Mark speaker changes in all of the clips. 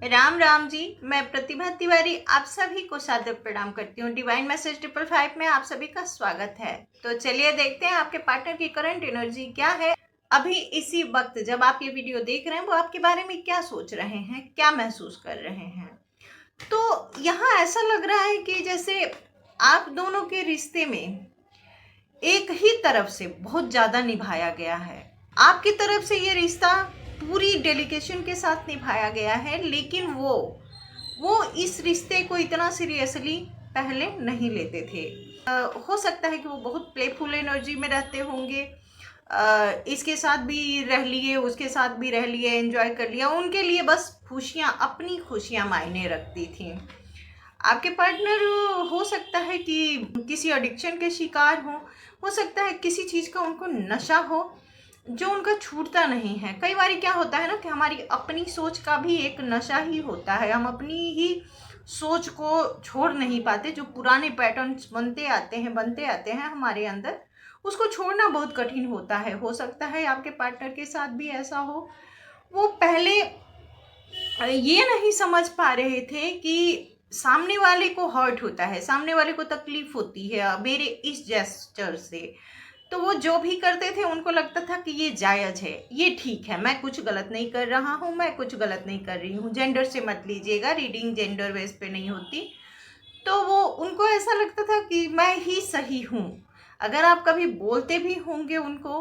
Speaker 1: राम राम जी। मैं प्रतिभा तिवारी आप सभी को सादर प्रणाम करती हूँ। डिवाइन मैसेज 555 में आप सभी का स्वागत है। तो चलिए देखते हैं आपके पार्टनर की करंट एनर्जी क्या है। अभी इसी वक्त जब आप ये वीडियो देख रहे हैं वो आपके बारे में क्या सोच रहे हैं, क्या महसूस कर रहे हैं। तो यहाँ ऐसा लग रहा है कि जैसे आप दोनों के रिश्ते में एक ही तरफ से बहुत ज़्यादा निभाया गया है। आपकी तरफ से ये रिश्ता पूरी डेडिकेशन के साथ निभाया गया है, लेकिन वो इस रिश्ते को इतना सीरियसली पहले नहीं लेते थे। हो सकता है कि वो बहुत प्लेफुल एनर्जी में रहते होंगे। इसके साथ भी रह लिए, उसके साथ भी रह लिए, एंजॉय कर लिया। उनके लिए बस खुशियाँ, अपनी खुशियाँ मायने रखती थी। आपके पार्टनर हो सकता है कि किसी एडिक्शन के शिकार हो सकता है किसी चीज़ का उनको नशा हो जो उनका छूटता नहीं है। कई बार क्या होता है ना कि हमारी अपनी सोच का भी एक नशा ही होता है। हम अपनी ही सोच को छोड़ नहीं पाते। जो पुराने पैटर्न्स बनते आते हैं हमारे अंदर, उसको छोड़ना बहुत कठिन होता है। हो सकता है आपके पार्टनर के साथ भी ऐसा हो। वो पहले ये नहीं समझ पा रहे थे कि सामने वाले को हर्ट होता है, सामने वाले को तकलीफ होती है मेरे इस जेस्चर से। तो वो जो भी करते थे उनको लगता था कि ये जायज़ है, ये ठीक है, मैं कुछ गलत नहीं कर रहा हूँ, मैं कुछ गलत नहीं कर रही हूँ। जेंडर से मत लीजिएगा, रीडिंग जेंडर बेस पे नहीं होती। तो वो उनको ऐसा लगता था कि मैं ही सही हूँ। अगर आप कभी बोलते भी होंगे उनको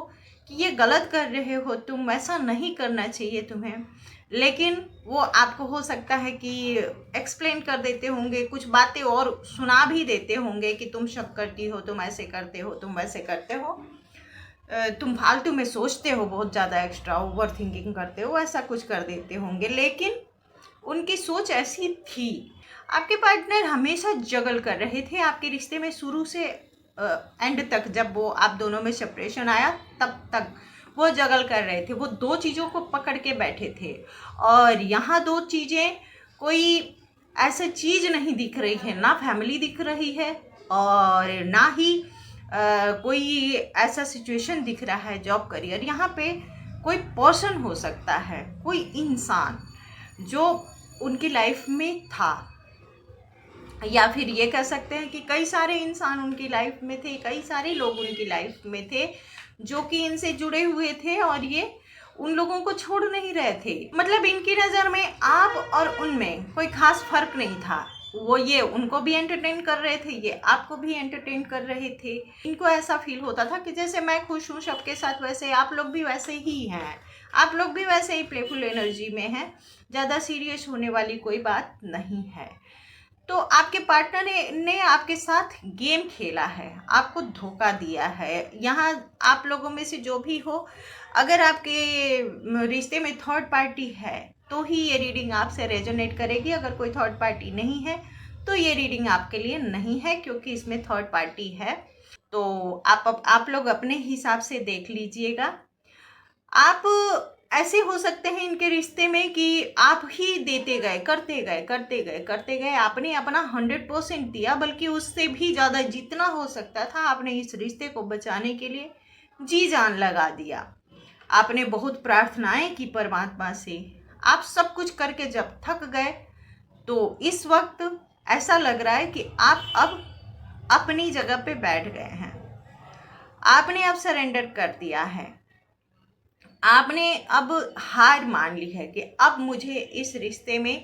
Speaker 1: कि ये गलत कर रहे हो तुम, ऐसा नहीं करना चाहिए तुम्हें, लेकिन वो आपको हो सकता है कि एक्सप्लेन कर देते होंगे, कुछ बातें और सुना भी देते होंगे कि तुम शक करती हो, तुम ऐसे करते हो, तुम वैसे करते हो, तुम फालतू में सोचते हो, बहुत ज़्यादा एक्स्ट्रा ओवर थिंकिंग करते हो, ऐसा कुछ कर देते होंगे। लेकिन उनकी सोच ऐसी थी। आपके पार्टनर हमेशा जगल कर रहे थे आपके रिश्ते में, शुरू से एंड तक। जब वो आप दोनों में सेपरेशन आया तब तक वो जगल कर रहे थे। वो दो चीज़ों को पकड़ के बैठे थे, और यहाँ दो चीज़ें कोई ऐसा चीज़ नहीं दिख रही है। ना फैमिली दिख रही है और ना ही कोई ऐसा सिचुएशन दिख रहा है, जॉब करियर। यहाँ पे कोई पर्सन हो सकता है, कोई इंसान जो उनकी लाइफ में था, या फिर ये कह सकते हैं कि कई सारे इंसान उनकी लाइफ में थे, कई सारे लोग उनकी लाइफ में थे जो कि इनसे जुड़े हुए थे, और ये उन लोगों को छोड़ नहीं रहे थे। मतलब इनकी नज़र में आप और उनमें कोई खास फर्क नहीं था। वो ये उनको भी एंटरटेन कर रहे थे, ये आपको भी एंटरटेन कर रहे थे। इनको ऐसा फील होता था कि जैसे मैं खुश हूँ सबके साथ, वैसे आप लोग भी वैसे ही हैं, आप लोग भी वैसे ही प्लेफुल एनर्जी में हैं। ज़्यादा सीरियस होने वाली कोई बात नहीं है। तो आपके पार्टनर ने आपके साथ गेम खेला है, आपको धोखा दिया है। यहाँ आप लोगों में से जो भी हो, अगर आपके रिश्ते में थर्ड पार्टी है तो ही ये रीडिंग आपसे रेजोनेट करेगी। अगर कोई थर्ड पार्टी नहीं है तो ये रीडिंग आपके लिए नहीं है, क्योंकि इसमें थर्ड पार्टी है। तो आप लोग अपने हिसाब से देख लीजिएगा। आप ऐसे हो सकते हैं इनके रिश्ते में कि आप ही देते गए, करते गए। आपने अपना 100% दिया, बल्कि उससे भी ज़्यादा जितना हो सकता था आपने इस रिश्ते को बचाने के लिए जी जान लगा दिया। आपने बहुत प्रार्थनाएं की परमात्मा से। आप सब कुछ करके जब थक गए तो इस वक्त ऐसा लग रहा है कि आप अब अपनी जगह पे बैठ गए हैं। आपने अब सरेंडर कर दिया है। आपने अब हार मान ली है कि अब मुझे इस रिश्ते में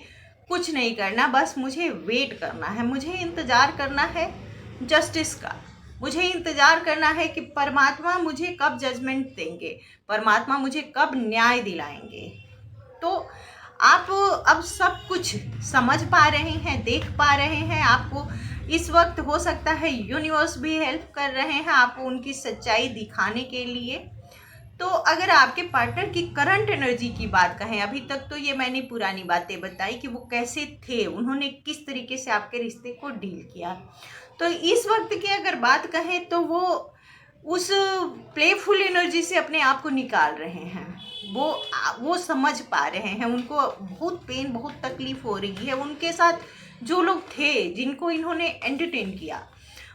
Speaker 1: कुछ नहीं करना, बस मुझे वेट करना है, मुझे इंतज़ार करना है जस्टिस का। मुझे इंतज़ार करना है कि परमात्मा मुझे कब जजमेंट देंगे, परमात्मा मुझे कब न्याय दिलाएंगे। तो आप अब सब कुछ समझ पा रहे हैं, देख पा रहे हैं। आपको इस वक्त हो सकता है यूनिवर्स भी हेल्प कर रहे हैं आपको उनकी सच्चाई दिखाने के लिए। तो अगर आपके पार्टनर की करंट एनर्जी की बात कहें, अभी तक तो ये मैंने पुरानी बातें बताई कि वो कैसे थे, उन्होंने किस तरीके से आपके रिश्ते को डील किया। तो इस वक्त की अगर बात कहें तो वो उस प्लेफुल एनर्जी से अपने आप को निकाल रहे हैं। वो समझ पा रहे हैं, उनको बहुत पेन, बहुत तकलीफ हो रही है। उनके साथ जो लोग थे जिनको इन्होंने एंटरटेन किया,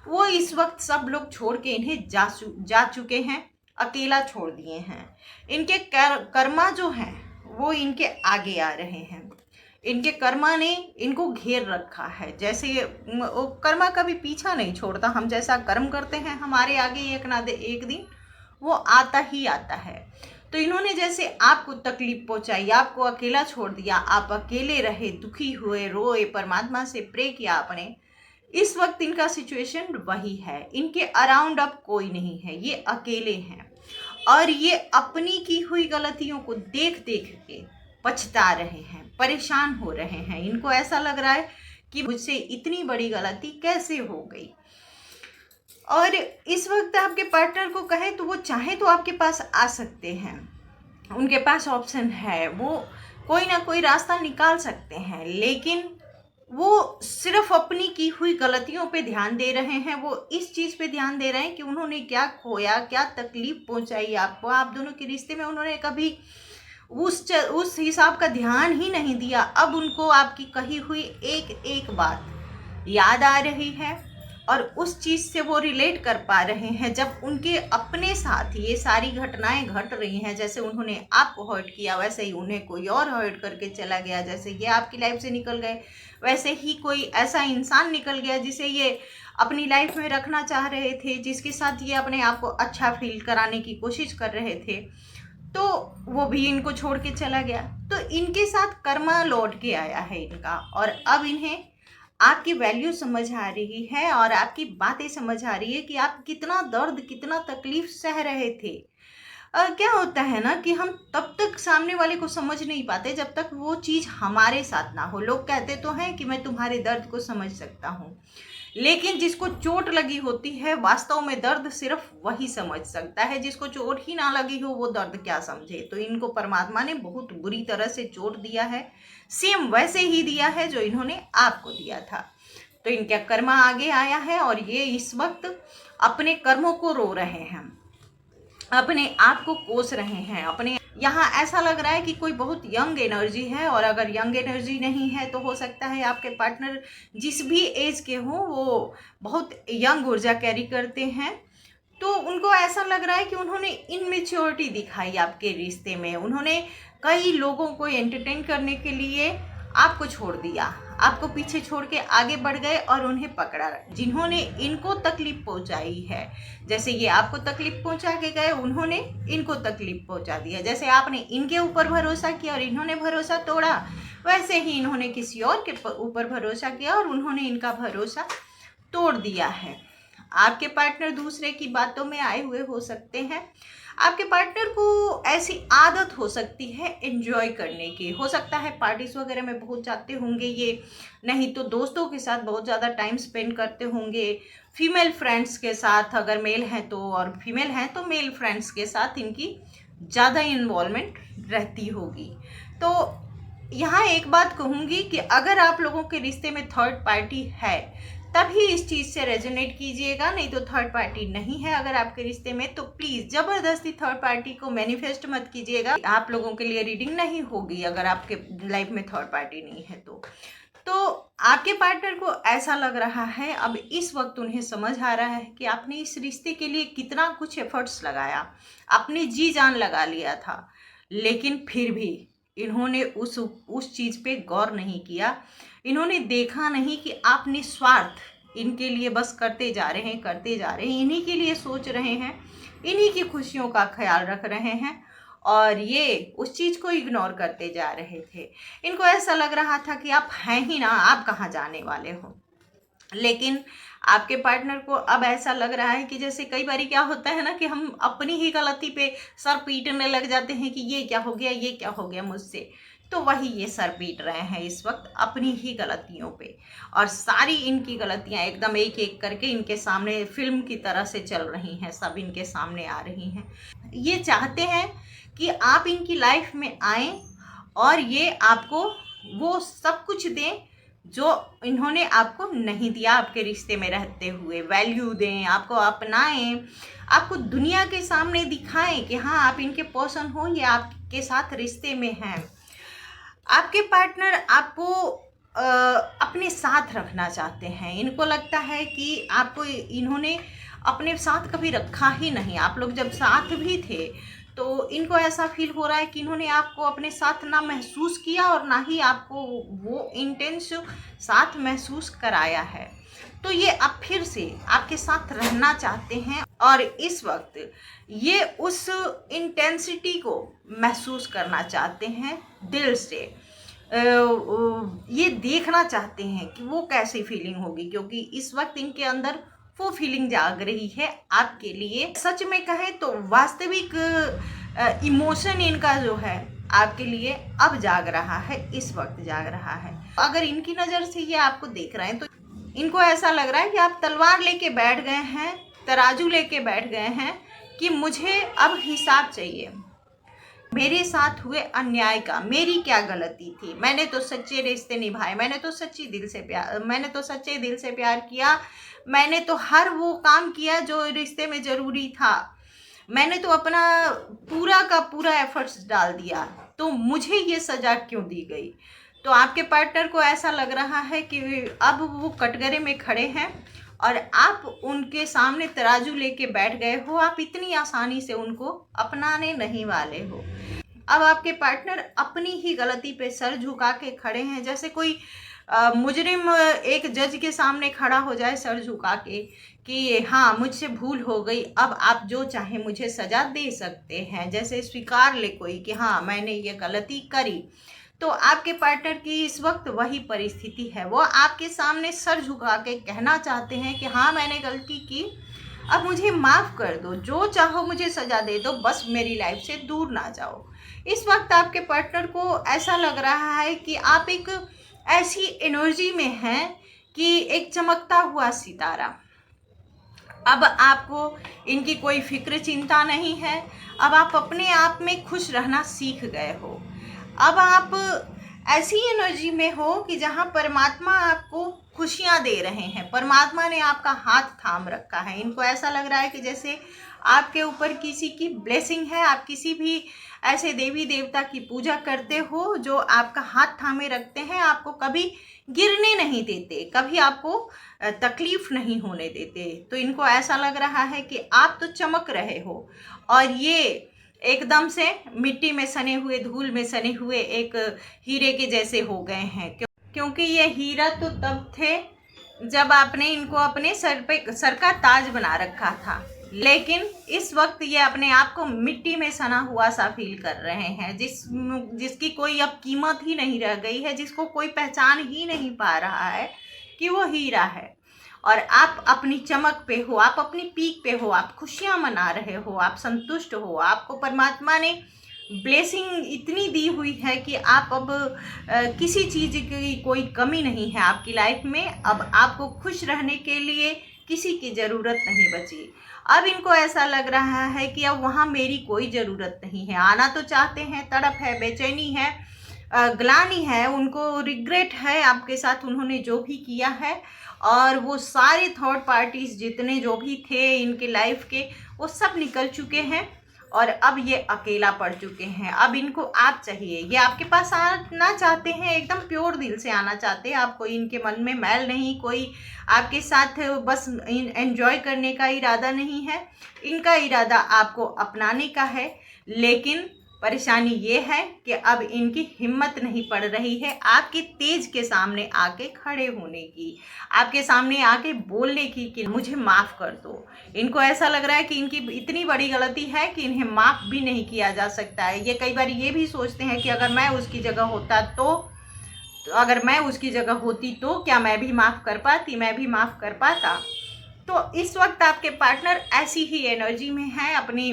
Speaker 1: वो इस वक्त सब लोग छोड़ के इन्हें जा चुके हैं, अकेला छोड़ दिए हैं। इनके कर्मा जो हैं वो इनके आगे आ रहे हैं। इनके कर्मा ने इनको घेर रखा है। जैसे वो कर्मा कभी पीछा नहीं छोड़ता, हम जैसा कर्म करते हैं हमारे आगे एक ना एक दिन वो आता ही आता है। तो इन्होंने जैसे आपको तकलीफ पहुंचाई, आपको अकेला छोड़ दिया, आप अकेले रहे, दुखी हुए, रोए, परमात्मा से प्रे किया आपने। इस वक्त इनका सिचुएशन वही है। इनके अराउंड अब कोई नहीं है, ये अकेले हैं और ये अपनी की हुई गलतियों को देख देख के पछता रहे हैं, परेशान हो रहे हैं। इनको ऐसा लग रहा है कि मुझसे इतनी बड़ी गलती कैसे हो गई। और इस वक्त आपके पार्टनर को कहे तो वो चाहे तो आपके पास आ सकते हैं, उनके पास ऑप्शन है, वो कोई ना कोई रास्ता निकाल सकते हैं, लेकिन वो सिर्फ अपनी की हुई गलतियों पे ध्यान दे रहे हैं। वो इस चीज़ पे ध्यान दे रहे हैं कि उन्होंने क्या खोया, क्या तकलीफ पहुंचाई आपको। आप दोनों के रिश्ते में उन्होंने कभी उस हिसाब का ध्यान ही नहीं दिया। अब उनको आपकी कही हुई एक एक बात याद आ रही है और उस चीज़ से वो रिलेट कर पा रहे हैं। जब उनके अपने साथ ये सारी घटनाएं घट रही हैं, जैसे उन्होंने आपको हर्ट किया वैसे ही उन्हें कोई और हर्ट करके चला गया, जैसे ये आपकी लाइफ से निकल गए वैसे ही कोई ऐसा इंसान निकल गया जिसे ये अपनी लाइफ में रखना चाह रहे थे, जिसके साथ ये अपने आप को अच्छा फील कराने की कोशिश कर रहे थे, तो वो भी इनको छोड़ के चला गया। तो इनके साथ कर्मा लौट के आया है इनका, और अब इन्हें आपकी वैल्यू समझ आ रही है और आपकी बातें समझ आ रही है कि आप कितना दर्द, कितना तकलीफ सह रहे थे। क्या होता है ना कि हम तब तक सामने वाले को समझ नहीं पाते जब तक वो चीज़ हमारे साथ ना हो। लोग कहते तो हैं कि मैं तुम्हारे दर्द को समझ सकता हूँ, लेकिन जिसको चोट लगी होती है वास्तव में दर्द सिर्फ वही समझ सकता है। जिसको चोट ही ना लगी हो वो दर्द क्या समझे। तो इनको परमात्मा ने बहुत बुरी तरह से चोट दिया है, सेम वैसे ही दिया है जो इन्होंने आपको दिया था। तो इनका कर्मा आगे आया है और ये इस वक्त अपने कर्मों को रो रहे हैं, अपने आप को कोस रहे हैं। अपने यहाँ ऐसा लग रहा है कि कोई बहुत यंग एनर्जी है, और अगर यंग एनर्जी नहीं है तो हो सकता है आपके पार्टनर जिस भी एज के हों वो बहुत यंग ऊर्जा कैरी करते हैं। तो उनको ऐसा लग रहा है कि उन्होंने इनमेच्योरिटी दिखाई आपके रिश्ते में। उन्होंने कई लोगों को एंटरटेन करने के लिए आपको छोड़ दिया, आपको पीछे छोड़ के आगे बढ़ गए और उन्हें पकड़ा। जिन्होंने इनको तकलीफ पहुंचाई है, जैसे ये आपको तकलीफ पहुंचा के गए, उन्होंने इनको तकलीफ पहुंचा दिया। जैसे आपने इनके ऊपर भरोसा किया और इन्होंने भरोसा तोड़ा, वैसे ही इन्होंने किसी और के ऊपर भरोसा किया और उन्होंने इनका भरोसा तोड़ दिया है। आपके पार्टनर दूसरे की बातों में आए हुए हो सकते हैं। आपके पार्टनर को ऐसी आदत हो सकती है एंजॉय करने की। हो सकता है पार्टीज वगैरह में बहुत जाते होंगे ये, नहीं तो दोस्तों के साथ बहुत ज़्यादा टाइम स्पेंड करते होंगे, फीमेल फ्रेंड्स के साथ अगर मेल हैं तो, और फीमेल हैं तो मेल फ्रेंड्स के साथ इनकी ज़्यादा इन्वॉल्वमेंट रहती होगी। तो यहाँ एक बात कहूँगी कि अगर आप लोगों के रिश्ते में थर्ड पार्टी है तभी इस चीज़ से रेजोनेट कीजिएगा, नहीं तो थर्ड पार्टी नहीं है अगर आपके रिश्ते में तो प्लीज़ ज़बरदस्ती थर्ड पार्टी को मैनिफेस्ट मत कीजिएगा। आप लोगों के लिए रीडिंग नहीं होगी अगर आपके लाइफ में थर्ड पार्टी नहीं है तो आपके पार्टनर को ऐसा लग रहा है, अब इस वक्त उन्हें समझ आ रहा है कि आपने इस रिश्ते के लिए कितना कुछ एफर्ट्स लगाया, आपने जी जान लगा लिया था, लेकिन फिर भी इन्होंने उस चीज़ पे गौर नहीं किया। इन्होंने देखा नहीं कि आप निस्वार्थ इनके लिए बस करते जा रहे हैं, इन्हीं के लिए सोच रहे हैं, इन्हीं की खुशियों का ख्याल रख रहे हैं, और ये उस चीज़ को इग्नोर करते जा रहे थे। इनको ऐसा लग रहा था कि आप हैं ही ना, आप कहाँ जाने वाले हो। लेकिन आपके पार्टनर को अब ऐसा लग रहा है कि जैसे कई बार क्या होता है ना कि हम अपनी ही गलती पे सर पीटने लग जाते हैं कि ये क्या हो गया, ये क्या हो गया मुझसे। तो वही ये सर पीट रहे हैं इस वक्त अपनी ही गलतियों पे, और सारी इनकी गलतियां एकदम एक एक करके इनके सामने फिल्म की तरह से चल रही हैं, सब इनके सामने आ रही हैं। ये चाहते हैं कि आप इनकी लाइफ में आएँ और ये आपको वो सब कुछ दें जो इन्होंने आपको नहीं दिया। आपके रिश्ते में रहते हुए वैल्यू दें, आपको अपनाएं, आपको दुनिया के सामने दिखाएं कि हाँ आप इनके पर्सन हो, ये आपके साथ रिश्ते में हैं। आपके पार्टनर आपको अपने साथ रखना चाहते हैं। इनको लगता है कि आपको इन्होंने अपने साथ कभी रखा ही नहीं। आप लोग जब साथ भी थे तो इनको ऐसा फील हो रहा है कि इन्होंने आपको अपने साथ ना महसूस किया और ना ही आपको वो इंटेंस साथ महसूस कराया है। तो ये अब फिर से आपके साथ रहना चाहते हैं और इस वक्त ये उस इंटेंसिटी को महसूस करना चाहते हैं दिल से। ये देखना चाहते हैं कि वो कैसी फीलिंग होगी, क्योंकि इस वक्त इनके अंदर वो फीलिंग जाग रही है आपके लिए। सच में कहें तो वास्तविक इमोशन इनका जो है आपके लिए अब जाग रहा है, इस वक्त जाग रहा है। अगर इनकी नज़र से ये आपको देख रहे हैं तो इनको ऐसा लग रहा है कि आप तलवार लेके बैठ गए हैं, तराजू लेके बैठ गए हैं कि मुझे अब हिसाब चाहिए मेरे साथ हुए अन्याय का। मेरी क्या गलती थी? मैंने तो सच्चे रिश्ते निभाए, मैंने तो सच्चे दिल से प्यार किया, मैंने तो हर वो काम किया जो रिश्ते में ज़रूरी था, मैंने तो अपना पूरा का पूरा एफर्ट्स डाल दिया, तो मुझे ये सज़ा क्यों दी गई? तो आपके पार्टनर को ऐसा लग रहा है कि अब वो कटघरे में खड़े हैं और आप उनके सामने तराजू लेके बैठ गए हो। आप इतनी आसानी से उनको अपनाने नहीं वाले हो। अब आपके पार्टनर अपनी ही गलती पे सर झुका के खड़े हैं, जैसे कोई मुजरिम एक जज के सामने खड़ा हो जाए सर झुका के कि हाँ मुझसे भूल हो गई, अब आप जो चाहे मुझे सज़ा दे सकते हैं, जैसे स्वीकार ले कोई कि हाँ मैंने ये गलती करी। तो आपके पार्टनर की इस वक्त वही परिस्थिति है। वो आपके सामने सर झुका के कहना चाहते हैं कि हाँ मैंने गलती की, अब मुझे माफ़ कर दो, जो चाहो मुझे सज़ा दे दो, बस मेरी लाइफ से दूर ना जाओ। इस वक्त आपके पार्टनर को ऐसा लग रहा है कि आप एक ऐसी एनर्जी में हैं कि एक चमकता हुआ सितारा। अब आपको इनकी कोई फिक्र चिंता नहीं है। अब आप अपने आप में खुश रहना सीख गए हो। अब आप ऐसी एनर्जी में हो कि जहाँ परमात्मा आपको खुशियाँ दे रहे हैं, परमात्मा ने आपका हाथ थाम रखा है। इनको ऐसा लग रहा है कि जैसे आपके ऊपर किसी की ब्लेसिंग है। आप किसी भी ऐसे देवी देवता की पूजा करते हो जो आपका हाथ थामे रखते हैं, आपको कभी गिरने नहीं देते, कभी आपको तकलीफ नहीं होने देते। तो इनको ऐसा लग रहा है कि आप तो चमक रहे हो और ये एकदम से मिट्टी में सने हुए, धूल में सने हुए एक हीरे के जैसे हो गए हैं। क्योंकि ये हीरा तो तब थे जब आपने इनको अपने सर का ताज बना रखा था, लेकिन इस वक्त ये अपने आप को मिट्टी में सना हुआ सा फील कर रहे हैं, जिसकी कोई अब कीमत ही नहीं रह गई है, जिसको कोई पहचान ही नहीं पा रहा है कि वो हीरा है। और आप अपनी चमक पे हो, आप अपनी पीक पे हो, आप खुशियाँ मना रहे हो, आप संतुष्ट हो। आपको परमात्मा ने ब्लेसिंग इतनी दी हुई है कि आप अब किसी चीज़ की कोई कमी नहीं है आपकी लाइफ में। अब आपको खुश रहने के लिए किसी की ज़रूरत नहीं बची। अब इनको ऐसा लग रहा है कि अब वहाँ मेरी कोई ज़रूरत नहीं है। आना तो चाहते हैं, तड़प है, बेचैनी है, ग्लानि है, उनको रिग्रेट है आपके साथ उन्होंने जो भी किया है, और वो सारे थर्ड पार्टीज जितने जो भी थे इनके लाइफ के, वो सब निकल चुके हैं और अब ये अकेला पड़ चुके हैं। अब इनको आप चाहिए। ये आपके पास आना चाहते हैं, एकदम प्योर दिल से आना चाहते हैं। आप कोई इनके मन में मैल नहीं, कोई आपके साथ बस एंजॉय करने का इरादा नहीं है। इनका इरादा आपको अपनाने का है, लेकिन परेशानी ये है कि अब इनकी हिम्मत नहीं पड़ रही है आपके तेज के सामने आके खड़े होने की, आपके सामने आके बोलने की कि मुझे माफ़ कर दो। इनको ऐसा लग रहा है कि इनकी इतनी बड़ी गलती है कि इन्हें माफ़ भी नहीं किया जा सकता है। ये कई बार ये भी सोचते हैं कि अगर मैं उसकी जगह होता तो अगर मैं उसकी जगह होती तो क्या मैं भी माफ़ कर पाती, मैं भी माफ़ कर पाता। तो इस वक्त आपके पार्टनर ऐसी ही एनर्जी में है, अपनी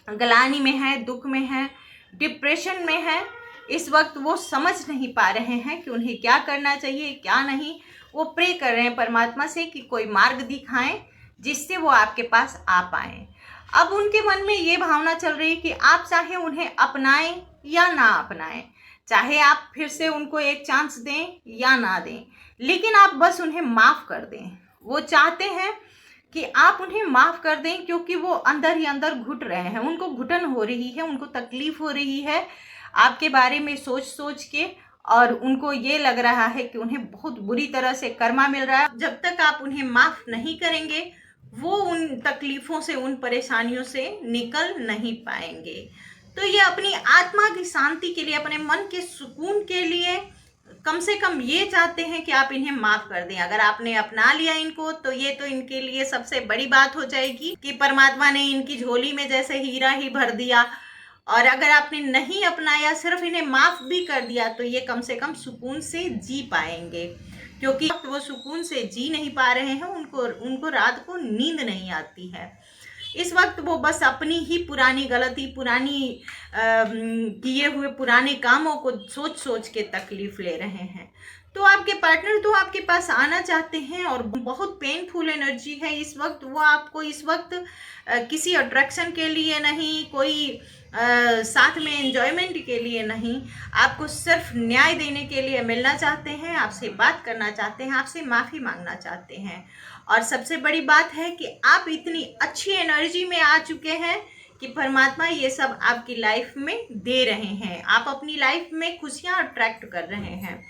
Speaker 1: ग्लानि में है, दुख में है, डिप्रेशन में है। इस वक्त वो समझ नहीं पा रहे हैं कि उन्हें क्या करना चाहिए, क्या नहीं। वो प्रे कर रहे हैं परमात्मा से कि कोई मार्ग दिखाएं जिससे वो आपके पास आ पाएँ। अब उनके मन में ये भावना चल रही है कि आप चाहे उन्हें अपनाएं या ना अपनाएं, चाहे आप फिर से उनको एक चांस दें या ना दें, लेकिन आप बस उन्हें माफ़ कर दें। वो चाहते हैं कि आप उन्हें माफ़ कर दें, क्योंकि वो अंदर ही अंदर घुट रहे हैं, उनको घुटन हो रही है, उनको तकलीफ़ हो रही है आपके बारे में सोच सोच के, और उनको ये लग रहा है कि उन्हें बहुत बुरी तरह से कर्मा मिल रहा है। जब तक आप उन्हें माफ़ नहीं करेंगे वो उन तकलीफ़ों से, उन परेशानियों से निकल नहीं पाएंगे। तो ये अपनी आत्मा की शांति के लिए, अपने मन के सुकून के लिए कम से कम ये चाहते हैं कि आप इन्हें माफ़ कर दें। अगर आपने अपना लिया इनको, तो ये तो इनके लिए सबसे बड़ी बात हो जाएगी कि परमात्मा ने इनकी झोली में जैसे हीरा ही भर दिया। और अगर आपने नहीं अपनाया, सिर्फ इन्हें माफ़ भी कर दिया, तो ये कम से कम सुकून से जी पाएंगे। क्योंकि वो सुकून से जी नहीं पा रहे हैं, उनको उनको रात को नींद नहीं आती है। इस वक्त वो बस अपनी ही पुरानी गलती, पुरानी किए हुए पुराने कामों को सोच सोच के तकलीफ ले रहे हैं। तो आपके पार्टनर तो आपके पास आना चाहते हैं और बहुत पेनफुल एनर्जी है इस वक्त। वो आपको इस वक्त किसी अट्रैक्शन के लिए नहीं, कोई साथ में एंजॉयमेंट के लिए नहीं, आपको सिर्फ न्याय देने के लिए मिलना चाहते हैं, आपसे बात करना चाहते हैं, आपसे माफ़ी मांगना चाहते हैं। और सबसे बड़ी बात है कि आप इतनी अच्छी एनर्जी में आ चुके हैं कि परमात्मा ये सब आपकी लाइफ में दे रहे हैं। आप अपनी लाइफ में खुशियाँ अट्रैक्ट कर रहे हैं।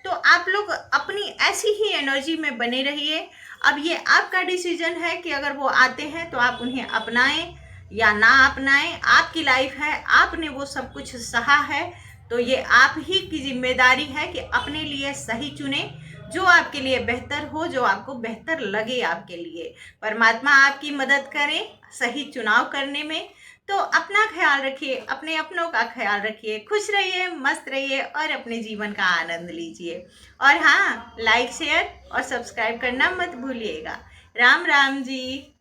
Speaker 1: तो आप लोग अपनी ऐसी ही एनर्जी में बने रहिए। अब ये आपका डिसीजन है कि अगर वो आते हैं तो आप उन्हें अपनाएं या ना अपनाएं। आपकी लाइफ है, आपने वो सब कुछ सहा है, तो ये आप ही की जिम्मेदारी है कि अपने लिए सही चुने, जो आपके लिए बेहतर हो, जो आपको बेहतर लगे आपके लिए। परमात्मा आपकी मदद करें सही चुनाव करने में। तो अपना ख्याल रखिए, अपने अपनों का ख्याल रखिए, खुश रहिए, मस्त रहिए और अपने जीवन का आनंद लीजिए। और हाँ, लाइक, शेयर और सब्सक्राइब करना मत भूलिएगा। राम राम जी।